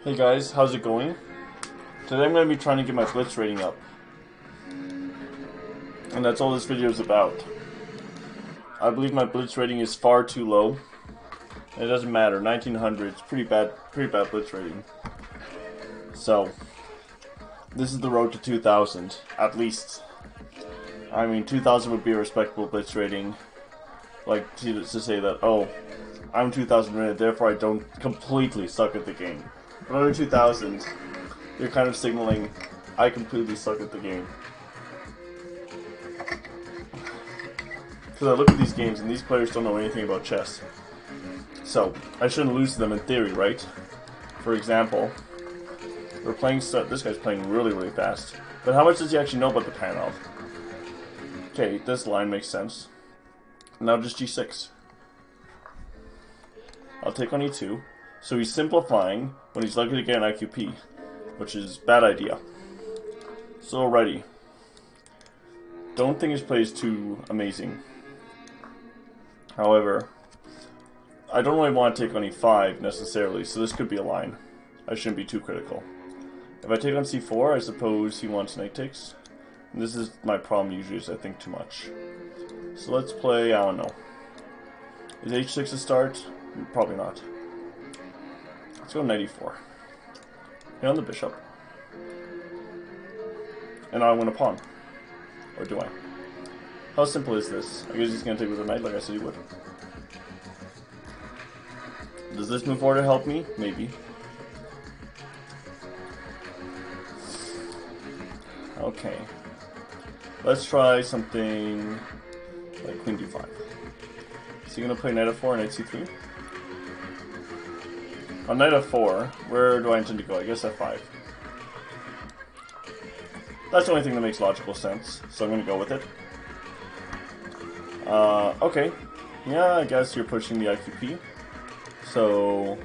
Hey guys, how's it going? Today I'm going to be trying to get my Blitz rating up. And that's all this video is about. I believe my Blitz rating is far too low. It doesn't matter, 1900 is pretty bad Blitz rating. So, this is the road to 2000, at least. I mean, 2000 would be a respectable Blitz rating. Like, to say that, oh, I'm 2000 rated, therefore I don't completely suck at the game. But under 2000, you're kind of signaling, I completely suck at the game. Because I look at these games, and these players don't know anything about chess. So, I shouldn't lose to them in theory, right? For example, we're playing this guy's playing really fast. But how much does he actually know about the Panov? Okay, this line makes sense. Now just g6. I'll take on e2. So he's simplifying when he's likely to get an IQP, which is a bad idea. So alrighty. Don't think his play is too amazing. However, I don't really want to take on e5 necessarily, so this could be a line. I shouldn't be too critical. If I take on c4, I suppose he wants knight takes. And this is my problem usually, is I think too much. So let's play, I don't know. Is h6 a start? Probably not. Let's go knight e4. Hit on the bishop. And I win a pawn. Or do I? How simple is this? I guess he's going to take with a knight like I said he would. Does this move forward help me? Maybe. Okay. Let's try something like queen d5. Is he going to play knight f4 and knight c3? On knight f4, where do I intend to go? I guess f5. That's the only thing that makes logical sense, so I'm going to go with it. Okay. Yeah, I guess you're pushing the IQP. So,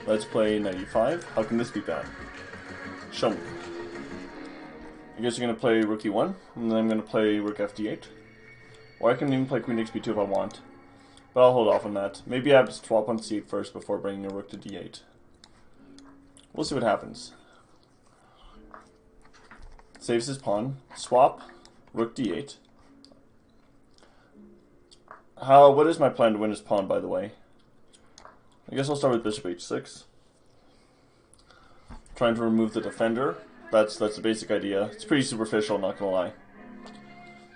let's play knight e5. How can this be bad? Show me. I guess you're going to play rook e1, and then I'm going to play rook fd8. Or I can even play queen xb2 if I want. But I'll hold off on that. Maybe I have to swap on c8 first before bringing a rook to d8. We'll see what happens. Saves his pawn. Swap. Rook d8. What is my plan to win his pawn, by the way? I guess I'll start with bishop h6. Trying to remove the defender. That's the basic idea. It's pretty superficial, not gonna lie.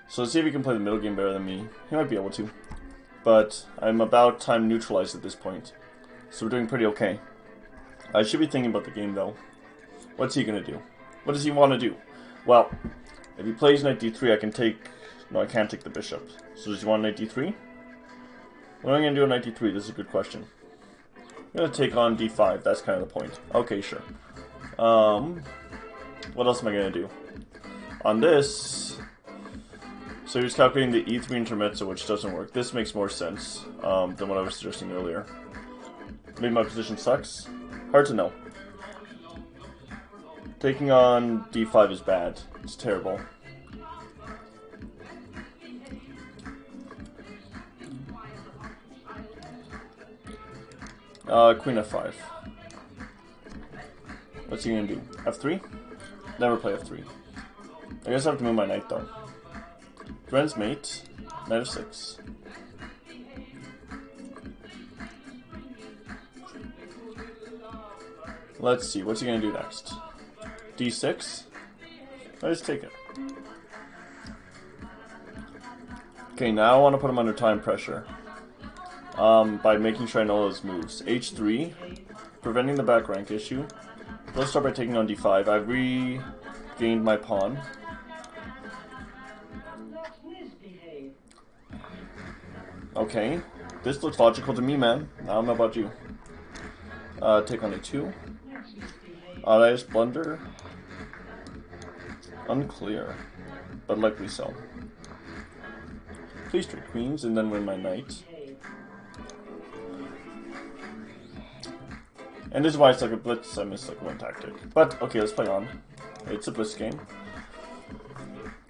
So let's see if he can play the middle game better than me. He might be able to. But I'm about time neutralized at this point. So we're doing pretty okay. I should be thinking about the game though. What's he gonna do? What does he want to do? Well, if he plays knight d3, I can take... No, I can't take the bishop. So does he want knight d3? What am I gonna do on knight d3? This is a good question. I'm gonna take on d5. That's kind of the point. Okay, sure. What else am I gonna do? On this... So he was calculating the e3 intermezzo, which doesn't work. This makes more sense than what I was suggesting earlier. Maybe my position sucks? Hard to know. Taking on d5 is bad. It's terrible. Queen f5. What's he gonna do? f3? Never play f3. I guess I have to move my knight though. Friend's mate, knight f6. Let's see, what's he gonna do next? d6? Let's take it. Okay, now I want to put him under time pressure. By making sure I know his moves. h3, preventing the back rank issue. Let's start by taking on d5. I've regained my pawn. Okay, this looks logical to me, man. I don't know about you. Take on a2. I just blunder. Unclear, but likely so. Please trade queens and then win my knight. And this is why it's like a blitz. I missed like one tactic. But okay, let's play on. It's a blitz game.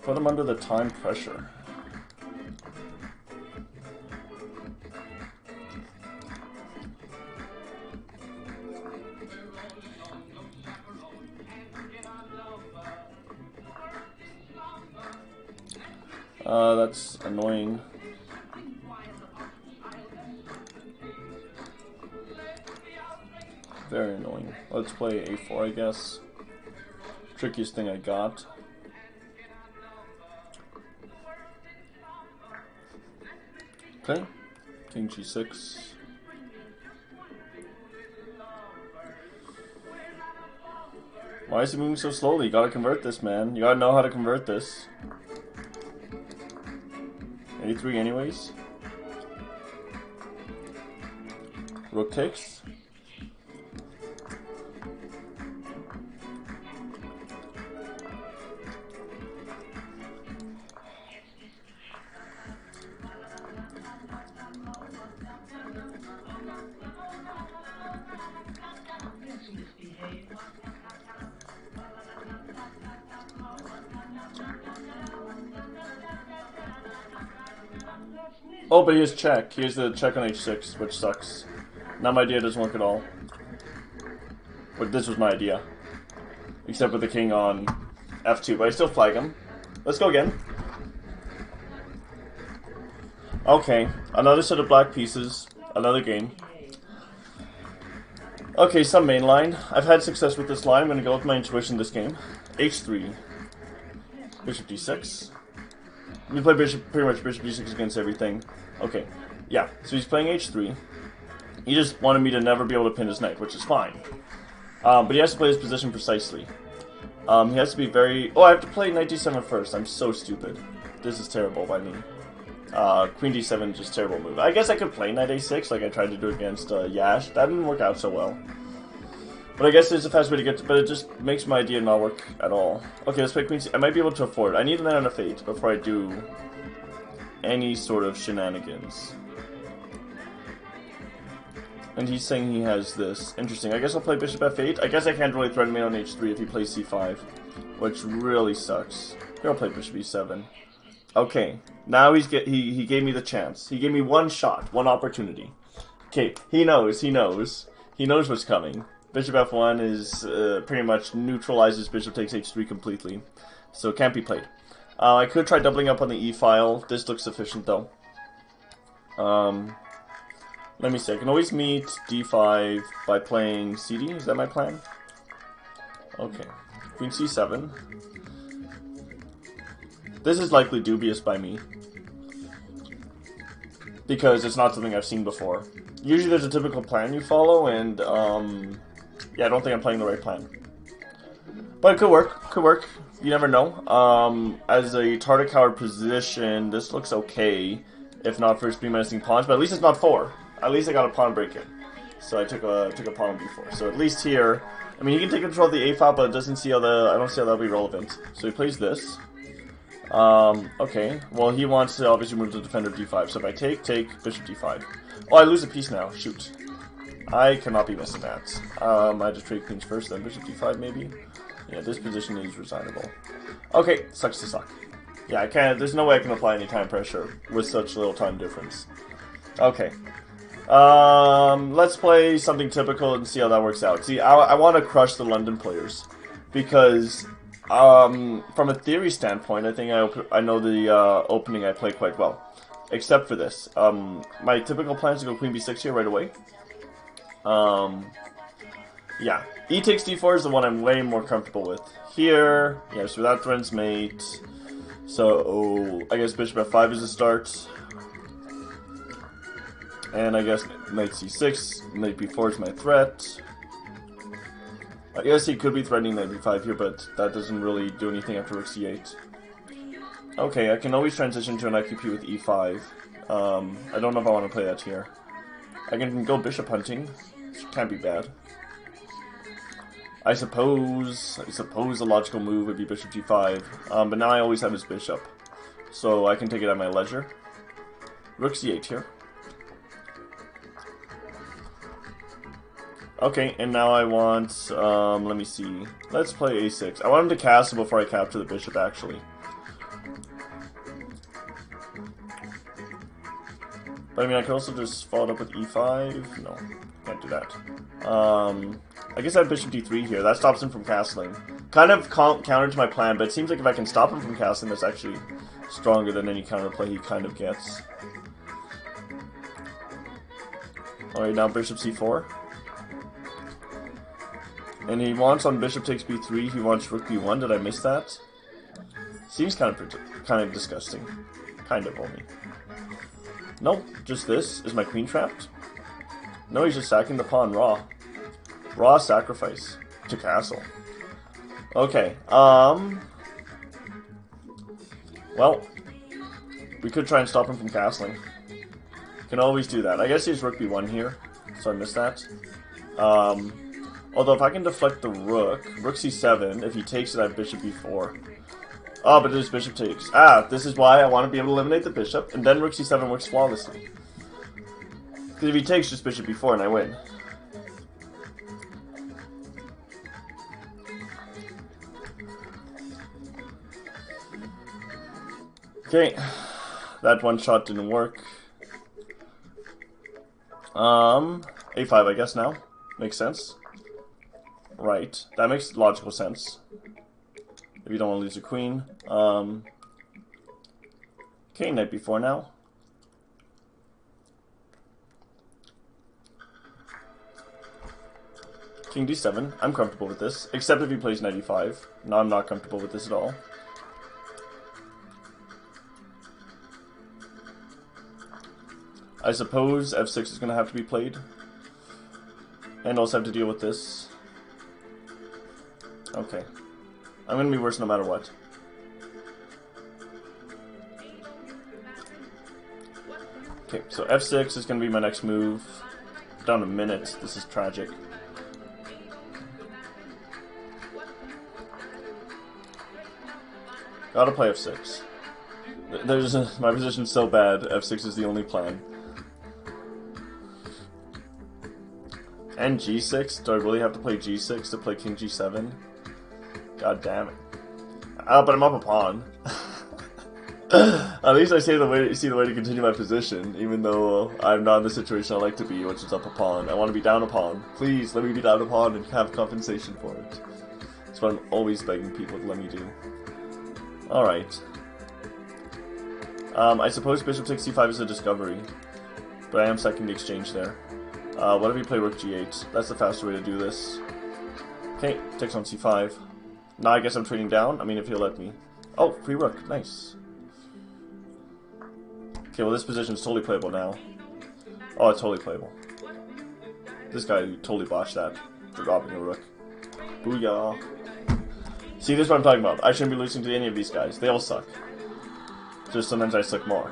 Put him under the time pressure. That's annoying. Very annoying. Let's play a4, I guess. Trickiest thing I got. Okay. King g6. Why is he moving so slowly? You gotta convert this, man. You gotta know how to convert this. A3 anyways. Rook takes. Oh, but he has check. He has the check on h6, which sucks. Now my idea doesn't work at all. But this was my idea. Except with the king on f2, but I still flag him. Let's go again. Okay, another set of black pieces. Another game. Okay, some main line. I've had success with this line. I'm going to go with my intuition this game. h3. Bishop d6. We play bishop, pretty much bishop d6 against everything. Okay, yeah, so he's playing h3. He just wanted me to never be able to pin his knight, which is fine. But he has to play his position precisely. He has to be very... Oh, I have to play knight d7 first. I'm so stupid. This is terrible by me. Queen d7 is just a terrible move. I guess I could play knight a6 like I tried to do against Yash. That didn't work out so well. But I guess there's a fast way to get to... But it just makes my idea not work at all. Okay, let's play queen c... I might be able to afford it. I need a knight on f8 before I do any sort of shenanigans. And he's saying he has this. Interesting. I guess I'll play bishop f8. I guess I can't really threaten me on h3 if he plays c5. Which really sucks. Here I'll play bishop e7. Okay. Now he gave me the chance. He gave me one shot. One opportunity. Okay. He knows. He knows. He knows what's coming. Bishop f1 is pretty much neutralizes bishop takes h3 completely. So it can't be played. I could try doubling up on the e-file. This looks sufficient though. Let me see. I can always meet d5 by playing cd. Is that my plan? Okay. Queen c7. This is likely dubious by me. Because it's not something I've seen before. Usually there's a typical plan you follow, and yeah, I don't think I'm playing the right plan. But it could work. Could work. You never know. As a Tartar coward position, this looks okay. If not for speed menacing pawns, but at least it's not 4. At least I got a pawn break in. So I took a pawn on b4. So at least here, I mean, he can take control of the a-file, but it doesn't see how I don't see how that'll be relevant. So he plays this. Okay. Well, he wants to obviously move to defender d5. So if I take bishop d5. Oh, I lose a piece now. Shoot. I cannot be missing that. I just trade queens first, then bishop d5 maybe. Yeah, this position is resignable. Okay, sucks to suck. Yeah, I can't. There's no way I can apply any time pressure with such little time difference. Okay. Let's play something typical and see how that works out. See, I want to crush the London players because, from a theory standpoint, I think I know the opening I play quite well, except for this. My typical plan is to go queen b6 here right away. Yeah, e takes d4 is the one I'm way more comfortable with. Here, yeah, so that threatens mate. So I guess bishop f5 is the start. And I guess knight c6, knight b4 is my threat. I guess he could be threatening knight b5 here, but that doesn't really do anything after rook c8. Okay, I can always transition to an IQP with e5. I don't know if I want to play that here. I can go bishop hunting, which can't be bad. I suppose the logical move would be bishop g5, but now I always have his bishop, so I can take it at my leisure. Rook c8 here. Okay, and now I want, let me see, let's play a6. I want him to castle before I capture the bishop, actually. But I mean, I could also just follow it up with e5. No, can't do that. I guess I have bishop d3 here. That stops him from castling. Kind of counter to my plan, but it seems like if I can stop him from castling, that's actually stronger than any counterplay he kind of gets. Alright, now bishop c4. And he wants on bishop takes b3, he wants rook b1. Did I miss that? Seems kind of disgusting. Kind of only. Nope, just this. Is my queen trapped? No, he's just sacking the pawn raw. Raw sacrifice to castle. Okay, well, we could try and stop him from castling. Can always do that. I guess he's rook b1 here, so I missed that. Although if I can deflect the rook c7, if he takes it, I have bishop b4. Oh, but his bishop takes. Ah, this is why I want to be able to eliminate the bishop, and then rook c7 works flawlessly. Because if he takes, just bishop b4 and I win. Okay, that one shot didn't work. A5 I guess now. Makes sense. Right, that makes logical sense. If you don't want to lose your queen. Okay, knight b4 now. King d7, I'm comfortable with this. Except if he plays knight e5. No, I'm not comfortable with this at all. I suppose f6 is going to have to be played. And also have to deal with this. Okay. I'm going to be worse no matter what. Okay, so f6 is going to be my next move. Down a minute. This is tragic. Gotta play f6. My position's so bad, f6 is the only plan. And g6? Do I really have to play g6 to play king g7? God damn it. But I'm up a pawn. At least I see the way to continue my position, even though I'm not in the situation I like to be, which is up a pawn. I want to be down a pawn. Please, let me be down a pawn and have compensation for it. That's what I'm always begging people to let me do. Alright. I suppose bishop takes c5 is a discovery, but I am sacking the exchange there. What if you play rook g8? That's the faster way to do this. Okay, takes on c5. Now I guess I'm trading down. I mean, if he'll let me. Oh, free rook. Nice. Okay, well this position is totally playable now. Oh, it's totally playable. This guy totally botched that for dropping a rook. Booyah. See, this is what I'm talking about. I shouldn't be losing to any of these guys. They all suck. Just sometimes I suck more.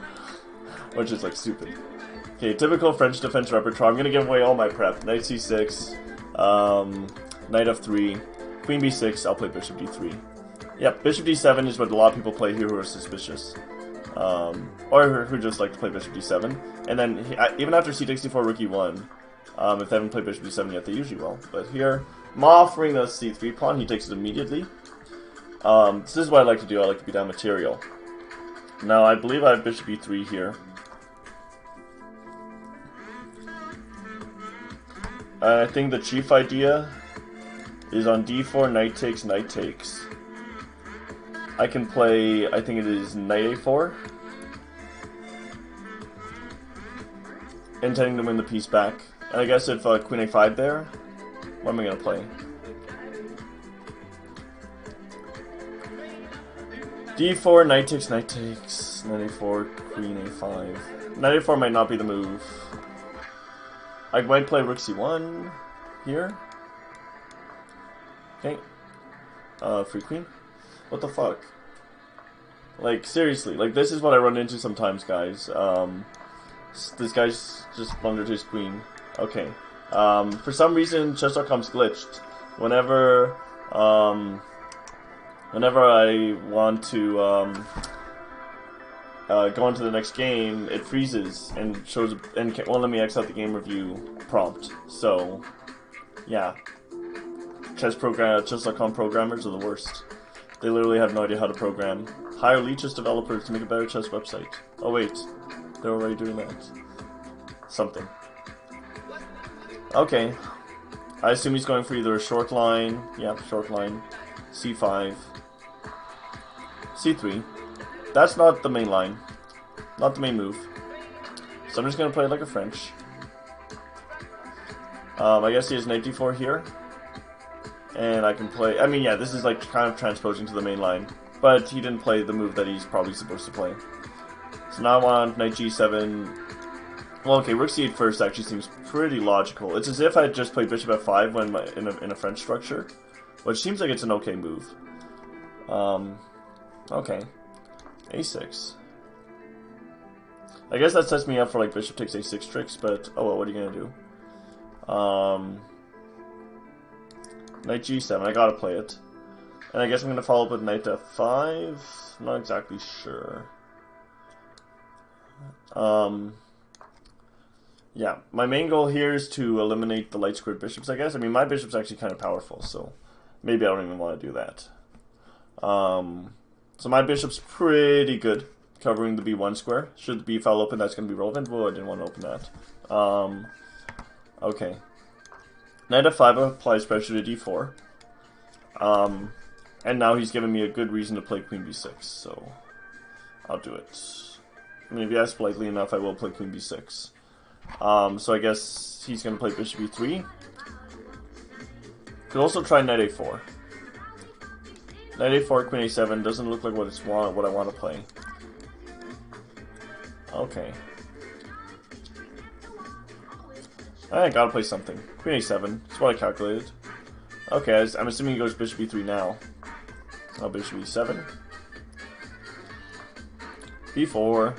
Which is, like, stupid. Okay, typical French defense repertoire. I'm gonna give away all my prep. Knight c6, knight f3, queen b6, I'll play bishop d3. Yep, bishop d7 is what a lot of people play here who are suspicious. Or who just like to play bishop d7. And then, even after c takes d4, rook e1, if they haven't played bishop d7 yet, they usually will. But here, I'm offering the c3 pawn, he takes it immediately. This is what I like to do, I like to be down material. Now, I believe I have bishop e3 here. I think the chief idea is on d4, knight takes. I can play, I think it is knight a4. Intending to win the piece back. And I guess if queen a5 there, what am I going to play? d4, knight takes, knight a4, queen a5. Knight a4 might not be the move. I might play rook c1 here. Okay. Free queen? What the fuck? Like, seriously, like, this is what I run into sometimes, guys. This guy's just blundered his queen. Okay. For some reason, chess.com's glitched. Whenever I want to, go on to the next game, it freezes and shows and won't let me X out the game review prompt. So, yeah, chess.com programmers are the worst. They literally have no idea how to program. Hire lead chess developers to make a better chess website. Oh wait, they're already doing that. Something. Okay, I assume he's going for either a short line. Yeah, short line. C5. C3. That's not the main line. Not the main move. So I'm just going to play it like a French. I guess he has knight d4 here. And I can play... I mean, yeah, this is like kind of transposing to the main line. But he didn't play the move that he's probably supposed to play. So now I want knight g7. Well, okay, rook c8 first actually seems pretty logical. It's as if I had just played bishop f5 when in a French structure. Which seems like it's an okay move. Okay. a6. I guess that sets me up for like bishop takes a6 tricks, but oh well, what are you gonna do? Knight g7, I gotta play it. And I guess I'm gonna follow up with knight f5. I'm not exactly sure. Yeah, my main goal here is to eliminate the light squared bishops, I guess. I mean, my bishop's actually kind of powerful, so maybe I don't even want to do that. So my bishop's pretty good, covering the b1 square. Should the b file open, that's going to be relevant. Whoa, I didn't want to open that. Okay. Knight f5 applies pressure to d4. And now he's given me a good reason to play queen b6, so I'll do it. I mean, if you ask politely enough, I will play queen b6. So I guess he's going to play bishop e3. Could also try knight a4. Knight a4, queen a7 doesn't look like what I want to play. Okay. I gotta play something. Queen a7. That's what I calculated. Okay, I'm assuming he goes bishop e3 now. Oh, bishop e7. b4.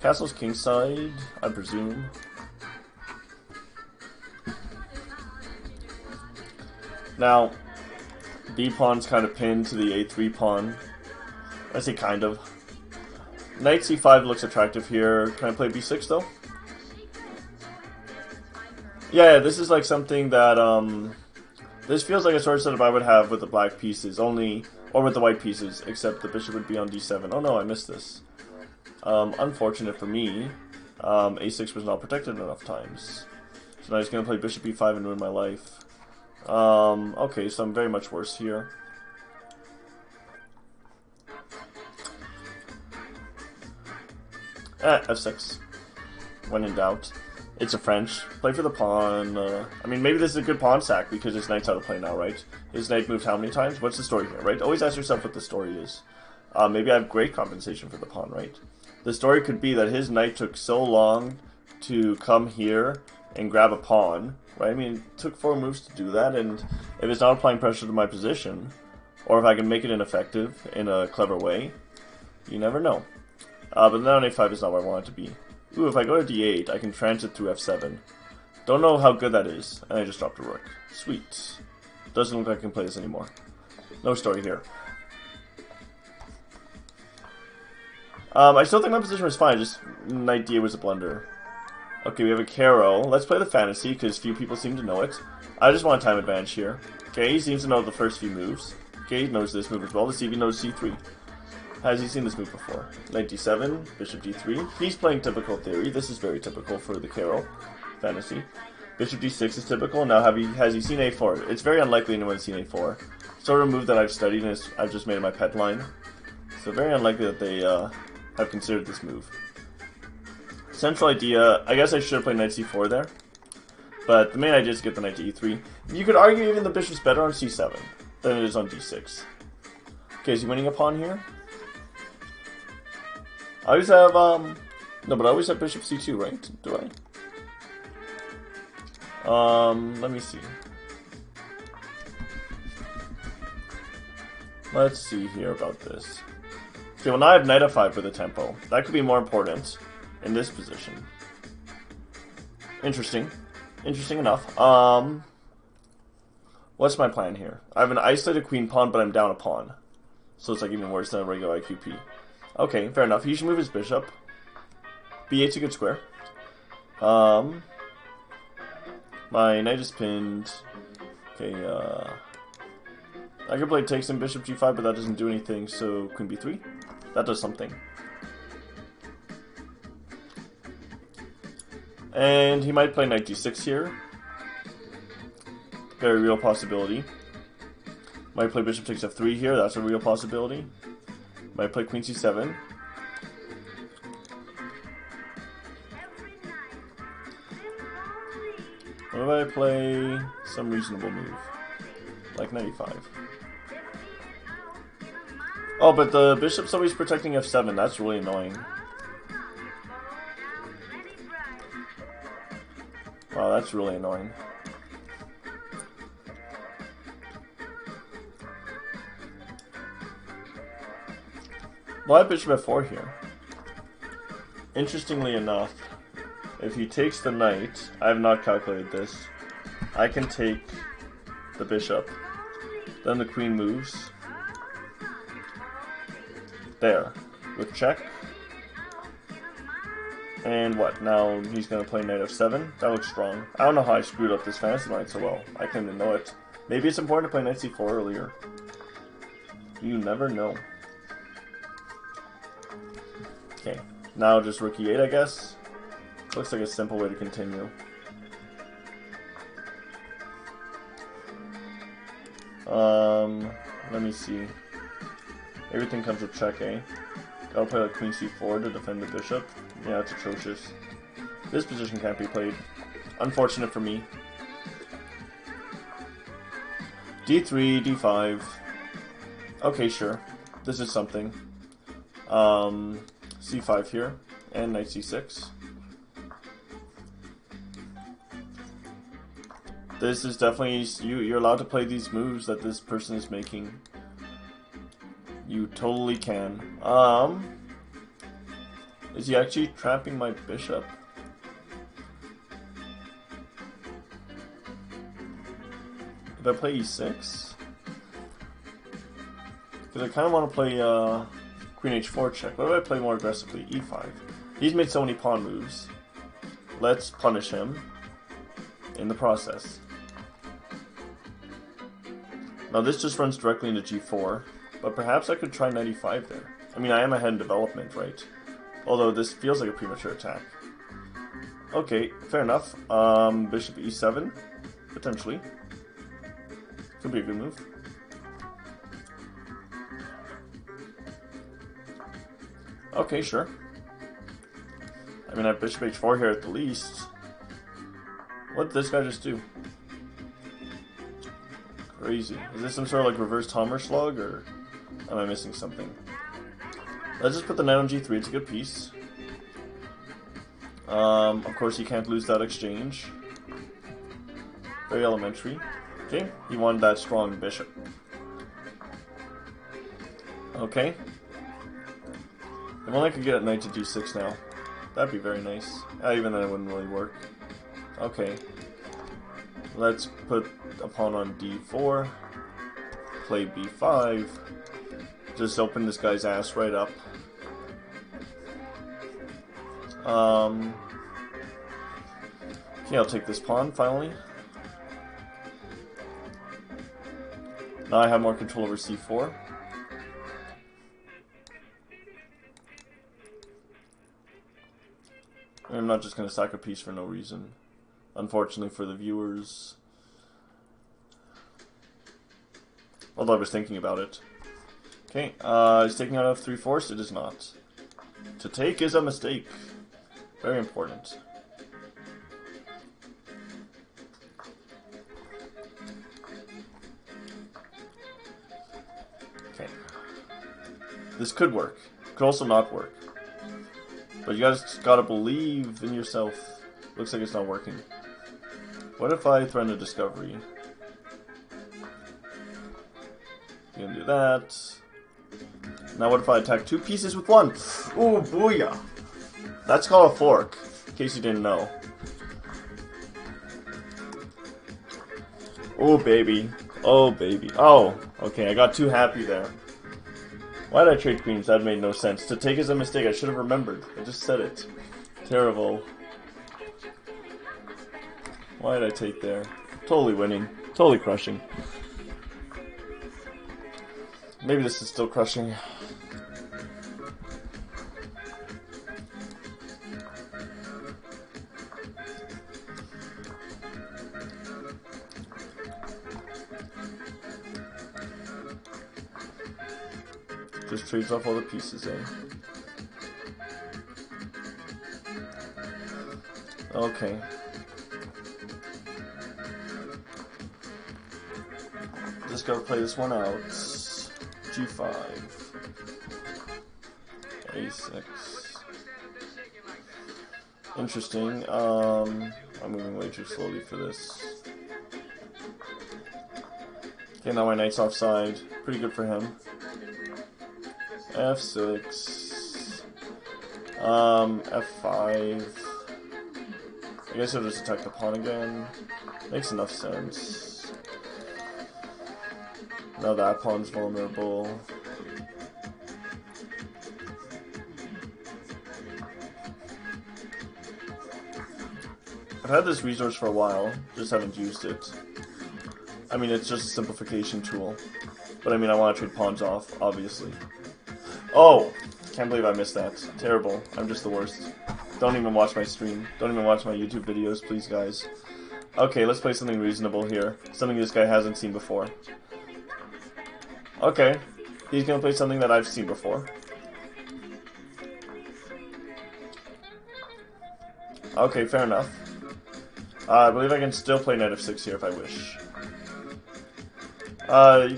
Castle's kingside, I presume. Now, b pawn's kind of pinned to the a3 pawn. I say kind of. Knight c5 looks attractive here. Can I play b6 though? Yeah, this is like something that, this feels like a sort of setup I would have with the black pieces, only, or with the white pieces, except the bishop would be on d7. Oh no, I missed this. Unfortunate for me, a6 was not protected enough times. So now he's going to play bishop e5 and ruin my life. Okay, so I'm very much worse here. F6. When in doubt. It's a French. Play for the pawn. I mean, maybe this is a good pawn sack because his knight's out of play now, right? His knight moved how many times? What's the story here, right? Always ask yourself what the story is. Maybe I have great compensation for the pawn, right? The story could be that his knight took so long to come here and grab a pawn, right? I mean, it took 4 moves to do that, and if it's not applying pressure to my position, or if I can make it ineffective in a clever way, you never know. But now a5 is not where I want it to be. Ooh, if I go to d8, I can transit through f7. Don't know how good that is, and I just dropped a rook. Sweet. Doesn't look like I can play this anymore. No story here. I still think my position was fine, just knight d8 was a blunder. Okay, we have a Caro. Let's play the fantasy, because few people seem to know it. I just want a time advantage here. Okay, he seems to know the first few moves. Okay, he knows this move as well. Let's see if he knows c3. Has he seen this move before? Knight d7, bishop d3. He's playing typical theory. This is very typical for the Caro fantasy. Bishop d6 is typical. Now, has he seen a4? It's very unlikely anyone's seen a4. Sort of a move that I've studied and I've just made my pet line. So very unlikely that they have considered this move. Central idea, I guess I should have played knight c4 there. But the main idea is to get the knight to e3. You could argue even the bishop's better on c7 than it is on d6. Okay, is he winning a pawn here? I always have, no, but I always have bishop c2, right? Do I? Let me see. Let's see here about this. Okay, well now I have knight f5 for the tempo. That could be more important in this position. Interesting. Interesting enough. What's my plan here? I have an isolated queen pawn, but I'm down a pawn. So it's like even worse than a regular IQP. Okay, fair enough. He should move his bishop. b8's a good square. My knight is pinned. Okay, I could play takes in bishop g5, but that doesn't do anything, so queen b3. That does something. And he might play knight d6 here. Very real possibility. Might play bishop takes f3 here, that's a real possibility. Might play queen c7. What if I play some reasonable move? Like 95. Oh, but the bishop's always protecting f7. That's really annoying. Wow, that's really annoying. Why bishop f4 here? Interestingly enough, if he takes the knight, I have not calculated this, I can take the bishop, then the queen moves, there, with check, and what, now he's going to play knight f7? That looks strong. I don't know how I screwed up this fantasy line so well. I couldn't even know it. Maybe it's important to play knight c4 earlier. You never know. Okay, now just rook e8, I guess. Looks like a simple way to continue. Let me see. Everything comes with check, eh? Gotta play like queen c4 to defend the bishop. Yeah, it's atrocious. This position can't be played. Unfortunate for me. d3, d5. Okay, sure. This is something. c5 here, and knight c6. This is definitely, you're allowed to play these moves that this person is making. You totally can. Is he actually trapping my bishop? Did I play e6? Because I kind of want to play queen h4 check. What if I play more aggressively? e5. He's made so many pawn moves. Let's punish him in the process. Now this just runs directly into g4, but perhaps I could try knight e5 there. I mean, I am ahead in development, right? Although this feels like a premature attack. Okay, fair enough. Bishop e7, potentially. Could be a good move. Okay, sure. I mean, I have bishop h4 here at the least. What did this guy just do? Crazy. Is this some sort of like reverse Hammerschlag, or am I missing something? Let's just put the knight on g3, it's a good piece. Of course, you can't lose that exchange. Very elementary. Okay, he wanted that strong bishop. Okay. If only I could get knight to d6 now. That'd be very nice. Even then it wouldn't really work. Okay. Let's put a pawn on d4. Play b5. Just open this guy's ass right up. Okay, I'll take this pawn finally. Now I have more control over c4. I'm not just going to sack a piece for no reason. Unfortunately for the viewers. Although I was thinking about it. Okay, is taking out f3 forced? It is not. To take is a mistake. Very important. Okay. This could work. Could also not work. But you guys gotta believe in yourself. Looks like it's not working. What if I threaten a discovery? You can do that. Now what if I attack two pieces with one? Ooh, booyah! That's called a fork, in case you didn't know. Oh, baby. Oh, baby. Oh, okay, I got too happy there. Why did I trade queens? That made no sense. To take is a mistake. I should have remembered. I just said it. Terrible. Why did I take there? Totally winning. Totally crushing. Maybe this is still crushing. Just trades off all the pieces, eh? Okay. Just gotta play this one out. G5. A6. Interesting. I'm moving way too slowly for this. Okay, now my knight's offside. Pretty good for him. F6. F5. I guess I'll just attack the pawn again. Makes enough sense. Now that pawn's vulnerable. I've had this resource for a while, just haven't used it. I mean, it's just a simplification tool. But I mean, I want to trade pawns off, obviously. Oh! Can't believe I missed that. Terrible. I'm just the worst. Don't even watch my stream. Don't even watch my YouTube videos, please, guys. Okay, let's play something reasonable here. Something this guy hasn't seen before. Okay. He's gonna play something that I've seen before. Okay, fair enough. I believe I can still play knight f6 here if I wish.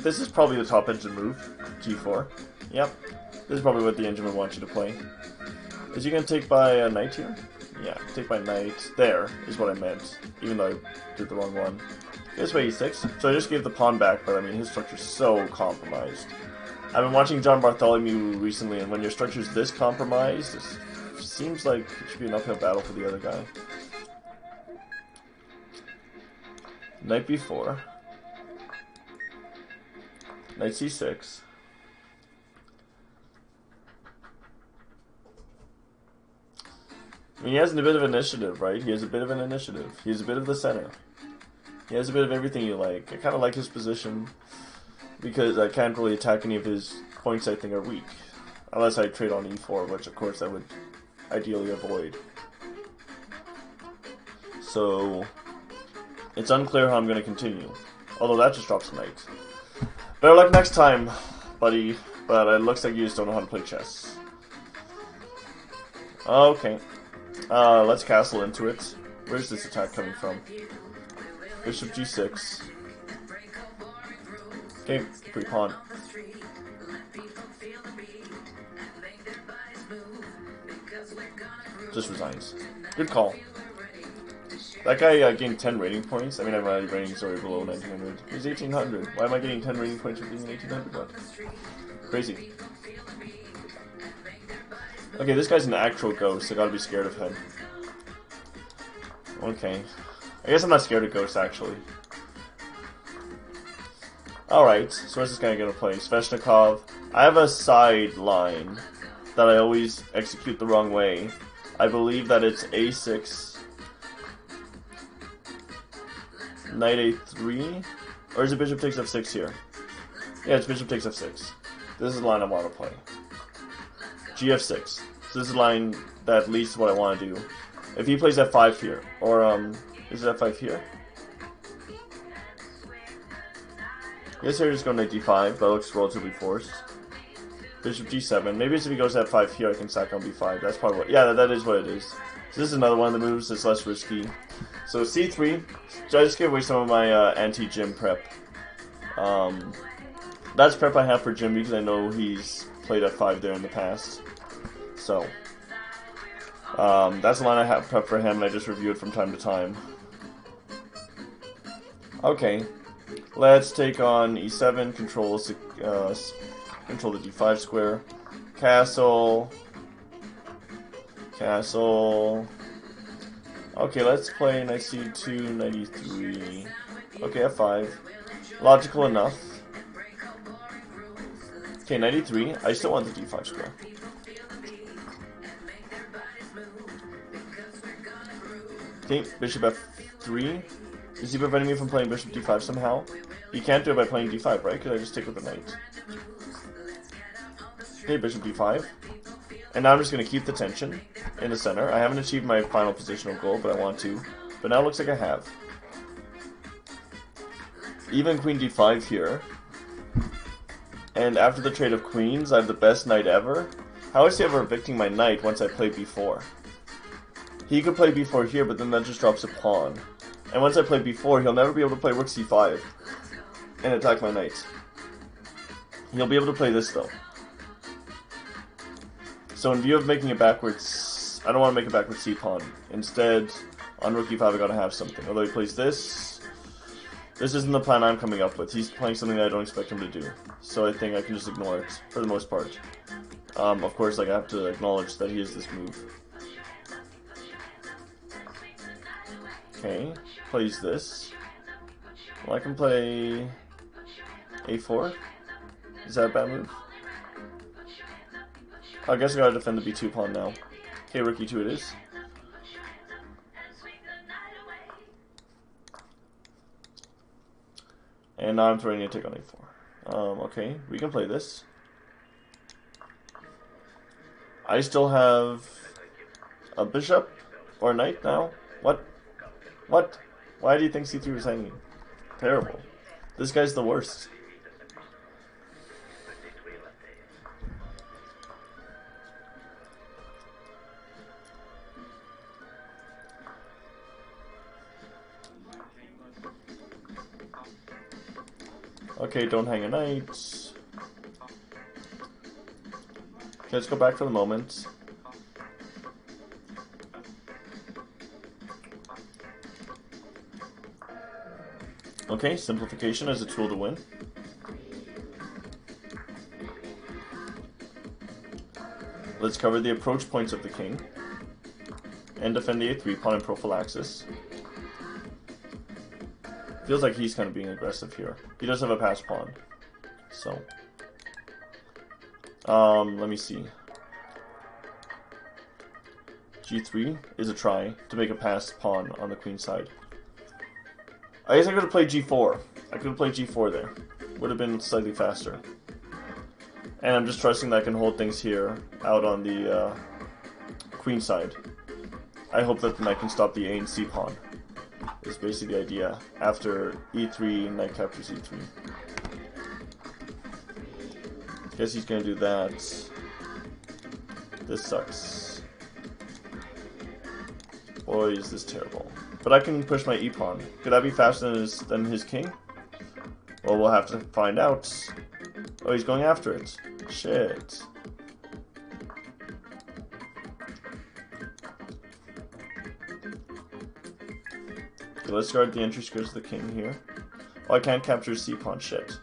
This is probably the top engine move. G4. Yep. This is probably what the engine would want you to play. Is he going to take by a knight here? Yeah, take by knight. There is what I meant, even though I did the wrong one. This way e6. So I just gave the pawn back, but I mean, his structure's so compromised. I've been watching John Bartholomew recently, and when your structure's this compromised, it seems like it should be an uphill battle for the other guy. Knight b4. Knight c6. I mean, he has a bit of initiative, right? He has a bit of an initiative. He has a bit of the center. He has a bit of everything you like. I kind of like his position because I can't really attack any of his points I think are weak. Unless I trade on e4, which of course I would ideally avoid. So, it's unclear how I'm going to continue. Although that just drops a knight. Better luck next time, buddy. But it looks like you just don't know how to play chess. Okay. Let's castle into it. Where's this attack coming from? Bishop g6. Okay, free pawn. Just resigns. Good call. That guy gained 10 rating points. I mean, my rating's already below 1900. He's 1800. Why am I getting 10 rating points for being an 1800 one? Crazy. Okay, this guy's an actual ghost. I gotta be scared of him. Okay. I guess I'm not scared of ghosts, actually. Alright, so where's this guy gonna play? Sveshnikov. I have a sideline that I always execute the wrong way. I believe that it's a6, knight a3, or is it bishop takes f6 here? Yeah, it's bishop takes f6. This is the line I want to play. Gf6. So this is the line that leads to what I want to do. If he plays f5 here, or is it f5 here? I guess here just go knight d5. That looks relatively forced. Bishop g7. Maybe if he goes f5 here, I can sack on b5. That's probably what. Yeah, that is what it is. So this is another one of the moves that's less risky. So c3. So I just gave away some of my anti-gym prep. That's prep I have for Jim because I know he's played f5 there in the past. So that's the line I have prepped for him, and I just review it from time to time. Okay, let's take on e7, control the d5 square, castle. Okay, let's play knight c2, knight e3. Okay, f5. Logical enough. Okay, knight e3. I still want the d5 square. Okay, bishop f3. Is he preventing me from playing bishop d5 somehow? He can't do it by playing d5, right? Because I just take with the knight. Okay, bishop d5. And now I'm just going to keep the tension in the center. I haven't achieved my final positional goal, but I want to. But now it looks like I have. Even queen d5 here. And after the trade of queens, I have the best knight ever. How is he ever evicting my knight once I play b4? He could play b4 here, but then that just drops a pawn. And once I play b4, he'll never be able to play rook c5 and attack my knight. He'll be able to play this, though. So in view of making it backwards, I don't want to make it backwards c-pawn. Instead, on rook e5, I gotta have something. Although he plays this, this isn't the plan I'm coming up with. He's playing something that I don't expect him to do. So I think I can just ignore it, for the most part. Of course, like, I have to acknowledge that he has this move. Okay, plays this. Well, I can play a4. Is that a bad move? I guess I gotta defend the b2 pawn now. Okay, rook e2 it is. And now I'm throwing a tick on a4. Okay, we can play this. I still have a bishop or a knight now. What? What? Why do you think c3 was hanging? Terrible. This guy's the worst. Okay, don't hang a knight. Okay, let's go back for the moment. Okay, simplification as a tool to win. Let's cover the approach points of the king. And defend the a3 pawn in prophylaxis. Feels like he's kind of being aggressive here. He does have a passed pawn. So. Let me see. G3 is a try to make a passed pawn on the queen side. I guess I could have played G4. I could have played G4 there. Would have been slightly faster. And I'm just trusting that I can hold things here out on the queen side. I hope that the knight can stop the A and C pawn. Is basically the idea. After e3, knight captures e3. Guess he's gonna do that. This sucks. Boy, is this terrible. But I can push my e pawn. Could that be faster than his king? Well, we'll have to find out. Oh, he's going after it. Shit. Okay, let's guard the entry squares of the king here. Oh, I can't capture c pawn. Shit.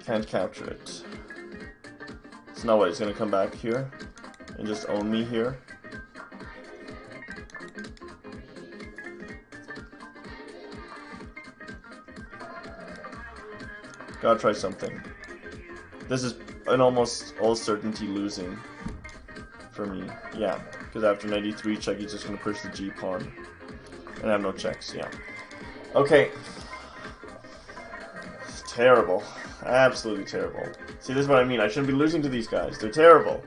Can't capture it. So now what? He's gonna come back here and just own me here. Gotta try something. This is an almost all certainty losing for me. Yeah, because after 93 check, he's just gonna push the g pawn. And I have no checks, yeah. Okay. It's terrible. Absolutely terrible. See, this is what I mean. I shouldn't be losing to these guys. They're terrible.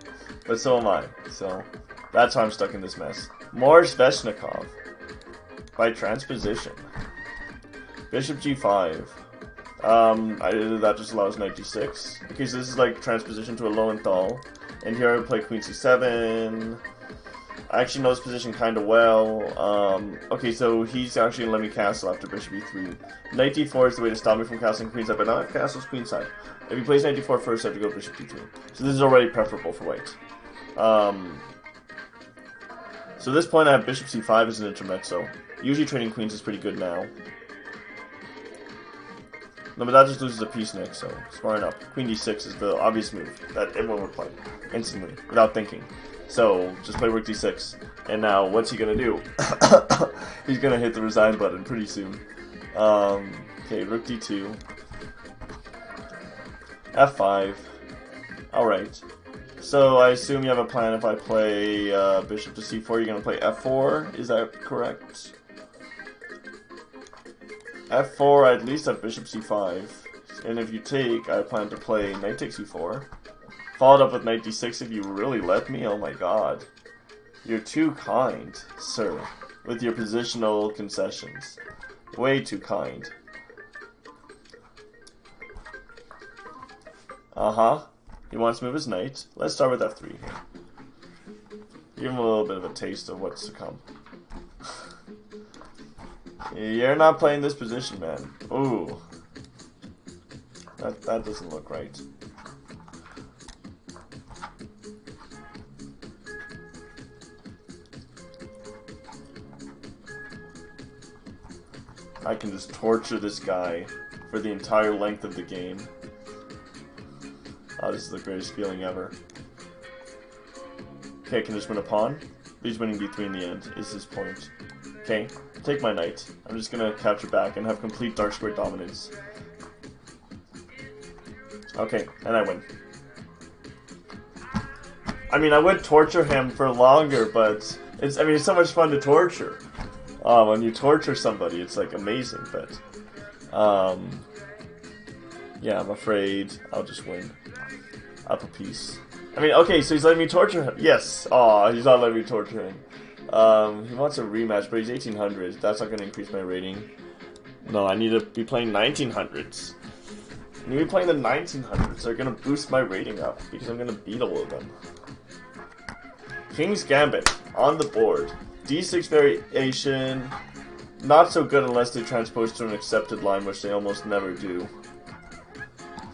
But so am I. So, that's why I'm stuck in this mess. More Sveshnikov. By transposition. Bishop g5. That just allows knight d6. Okay, so this is like transposition to a Lowenthal. And here I would play queen c7. I actually know this position kind of well. Okay, so he's actually going to let me castle after bishop e3. Knight d4 is the way to stop me from castling queenside, but now I have castles queenside. If he plays knight d4 first, I have to go bishop d3. So this is already preferable for white. So at this point I have bishop c5 as an intermezzo. Usually trading queens is pretty good now. No, but that just loses a piece next, so smarting up. Queen d6 is the obvious move that everyone would play instantly, without thinking. So, just play rook d6. And now, what's he gonna do? He's gonna hit the resign button pretty soon. Okay, rook d2. f5. Alright. So, I assume you have a plan if I play bishop to c4, you're gonna play f4. Is that correct? f4, I at least have bishop c5. And if you take, I plan to play knight takes e4. Followed up with knight d6 if you really let me. Oh my god. You're too kind, sir, with your positional concessions. Way too kind. Uh-huh. He wants to move his knight. Let's start with f3 here. Give him a little bit of a taste of what's to come. You're not playing this position, man. Ooh. That doesn't look right. I can just torture this guy for the entire length of the game. Oh, this is the greatest feeling ever. Okay, I can just win a pawn. He's winning b3 in the end, is his point. Okay, take my knight. I'm just gonna capture back and have complete dark square dominance. Okay, and I win. I mean, I would torture him for longer, but it's so much fun to torture. When you torture somebody, it's like amazing, but yeah, I'm afraid I'll just win. Up a piece. I mean, okay, so he's letting me torture him. Yes. Aw, he's not letting me torture him. He wants a rematch, but he's 1800. That's not going to increase my rating. No, I need to be playing 1900s. I need to be playing the 1900s. They're going to boost my rating up, because I'm going to beat all of them. King's Gambit on the board. D6 variation. Not so good unless they transpose to an accepted line, which they almost never do.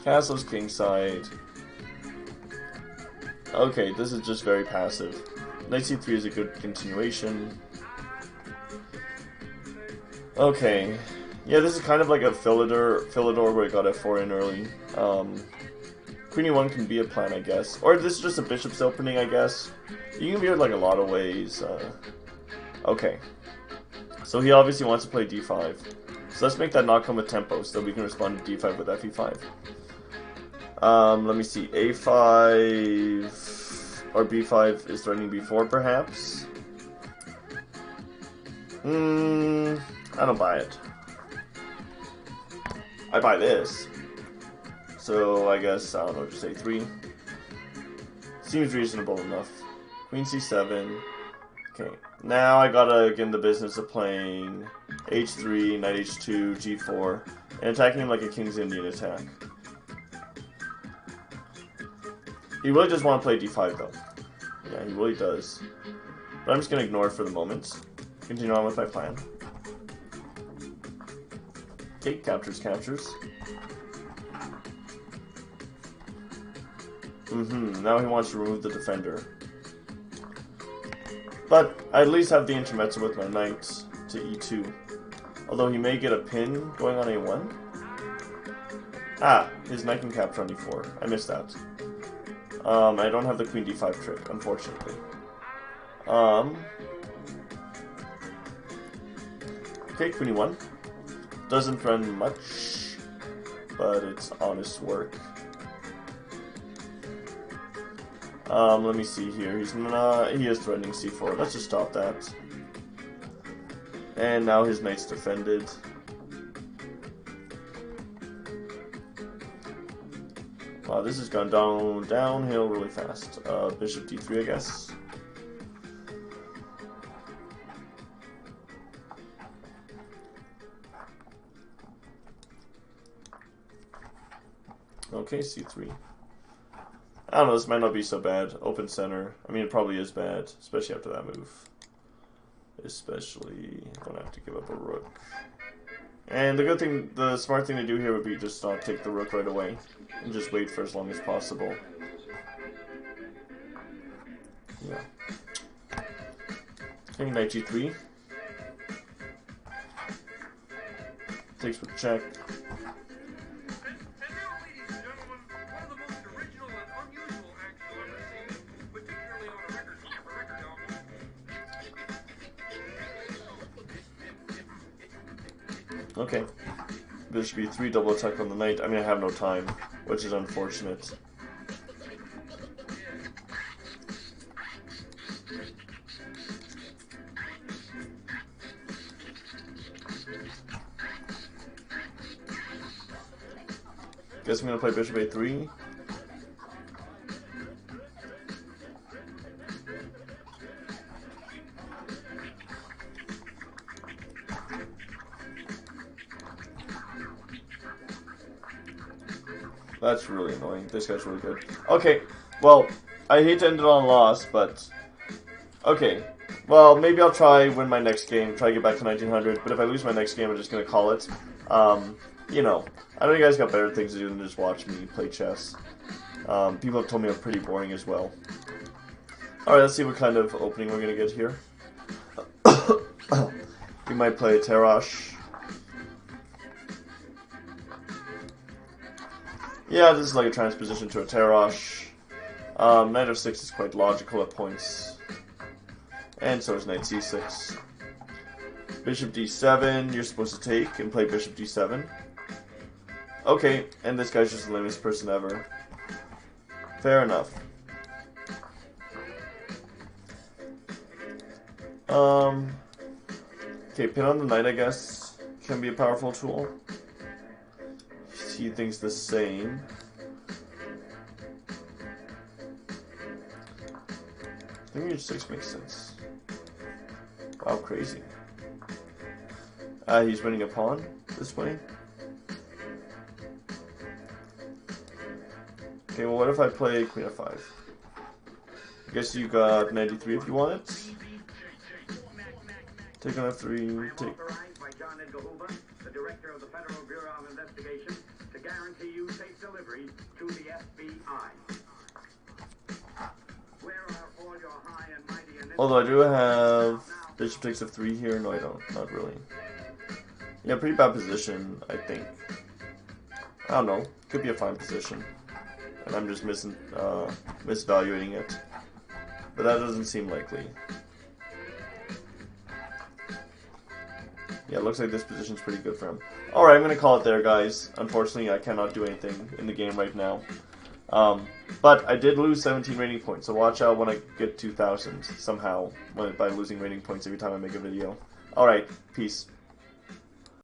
Castle's kingside. Okay, this is just very passive. Knight c3 is a good continuation. Okay. Yeah, this is kind of like a Philidor where I got f4 in early. Queen e1 can be a plan, I guess. Or this is just a bishop's opening, I guess. You can view it like a lot of ways. Okay. So he obviously wants to play d5. So let's make that not come with tempo so that we can respond to d5 with fe5. Let me see. a5 or b5 is threatening b4, perhaps? I don't buy it. I buy this. So I guess, I don't know, just a3. Seems reasonable enough. Queen c7. Okay. Now I gotta get in the business of playing h3, knight h2, g4, and attacking him like a King's Indian attack. He really does want to play d5 though. Yeah, he really does. But I'm just gonna ignore it for the moment. Continue on with my plan. Okay, captures. Now he wants to remove the defender. But I at least have the intermezzo with my knight to e2. Although he may get a pin going on a1. Ah, his knight can capture on e4. I missed that. I don't have the queen d5 trick, unfortunately. Okay, queen e1. Doesn't threaten much, but it's honest work. Let me see here. He is threatening c4. Let's just stop that. And now his knight's defended. Wow, this has gone downhill really fast. Bishop d3, I guess. Okay, c3. I don't know, this might not be so bad. Open center. I mean, it probably is bad, especially after that move. Especially, don't have to give up a rook. And the smart thing to do here would be just not take the rook right away. And just wait for as long as possible. Yeah. Okay, knight g3. Takes with check. Okay. Bishop b3, double attack on the knight. I mean, I have no time, which is unfortunate. Guess I'm gonna play bishop a3. That's really annoying. This guy's really good. Okay, well, I hate to end it on a loss, but... Okay, well, maybe I'll try win my next game, try to get back to 1900, but if I lose my next game, I'm just going to call it. You know, I know you guys got better things to do than just watch me play chess. People have told me I'm pretty boring as well. Alright, let's see what kind of opening we're going to get here. We might play Tarrasch. Yeah, this is like a transposition to a Tarrasch. Knight of 6 is quite logical at points. And so is Knight c6. Bishop d7, you're supposed to take and play Bishop d7. Okay, and this guy's just the lamest person ever. Fair enough. Okay, pin on the knight, I guess, can be a powerful tool. He thinks the same. I think h6 makes sense. Wow, crazy. He's winning a pawn this way. Okay, well, what if I play Queen f5? I guess you got 93 if you want it. Take on f3, take... The director of the Federal Bureau of Investigation, to guarantee you safe delivery to the FBI. Where are all your high and mighty... Although I do have Bishop takes f3 here. No, I don't. Not really. Yeah, pretty bad position, I think. I don't know. Could be a fine position. And I'm just misvaluating it. But that doesn't seem likely. Yeah, it looks like this position's pretty good for him. Alright, I'm going to call it there, guys. Unfortunately, I cannot do anything in the game right now. But I did lose 17 rating points, so watch out when I get 2,000 somehow by losing rating points every time I make a video. Alright, peace.